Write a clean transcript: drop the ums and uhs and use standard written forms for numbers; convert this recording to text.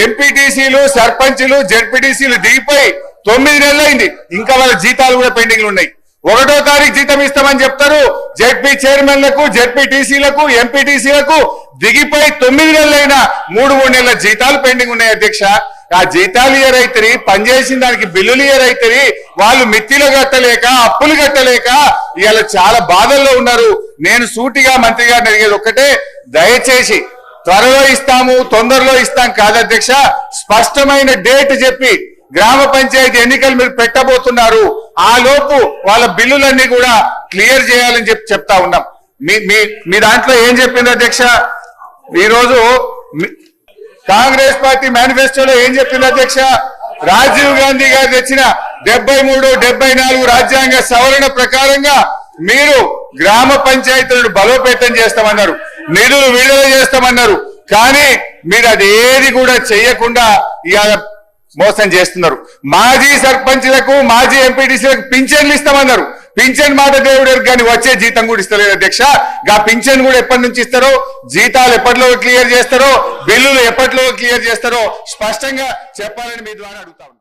ఎంపీటీసీలు సర్పంచులు జెడ్పీటీసీలు దిగిపోయి 9 నెలలైంది, ఇంకా వాళ్ళ జీతాలు కూడా పెండింగ్లు ఉన్నాయి. 1వ తారీఖు జీతం ఇస్తామని చెప్తారు. జెడ్పీ చైర్మన్లకు, జెడ్పీటీసీలకు, ఎంపీటీసీలకు దిగిపోయి 9 నెలలైనా 3 నెలల జీతాలు పెండింగ్ ఉన్నాయి అధ్యక్ష. ఆ జీతాలు ఇయరైతే పనిచేసిన దానికి బిల్లులు ఇయరైతే వాళ్ళు మిత్తిలు కట్టలేక, అప్పులు కట్టలేక ఇవాళ చాలా బాధల్లో ఉన్నారు. నేను సూటిగా మంత్రి గారిని అడిగేది ఒక్కటే, దయచేసి త్వరలో ఇస్తాము, తొందరలో ఇస్తాం కాదు అధ్యక్ష, స్పష్టమైన డేట్ చెప్పి గ్రామ పంచాయతీ ఎన్నికలు మీరు పెట్టబోతున్నారు, ఆ లోపు వాళ్ళ బిల్లులన్నీ కూడా క్లియర్ చేయాలని చెప్తా ఉన్నాం. మీ దాంట్లో ఏం చెప్పింది అధ్యక్ష? ఈరోజు కాంగ్రెస్ పార్టీ మేనిఫెస్టోలో ఏం చెప్పింది అధ్యక్ష? రాజీవ్ గాంధీ గారు తెచ్చిన 73, 74 రాజ్యాంగ సవరణ ప్రకారంగా మీరు గ్రామ పంచాయతీలను బలోపేతం చేస్తామన్నారు, నిధులు విడుదల చేస్తామన్నారు. కానీ మీరు అదేది కూడా చేయకుండా ఇవాళ మోసం చేస్తున్నారు. మాజీ సర్పంచ్లకు, మాజీ ఎంపీటీసీలకు పింఛన్లు ఇస్తామన్నారు. పింఛన్ మాట దేవుడు కానీ వచ్చే జీతం కూడా ఇస్తలేదు అధ్యక్ష. గా పింఛన్ కూడా ఎప్పటి నుంచి ఇస్తారో, జీతాలు ఎప్పటిలో క్లియర్ చేస్తారో, బిల్లులు ఎప్పటిలో క్లియర్ చేస్తారో స్పష్టంగా చెప్పాలని మీ ద్వారా అడుగుతా ఉన్నాను.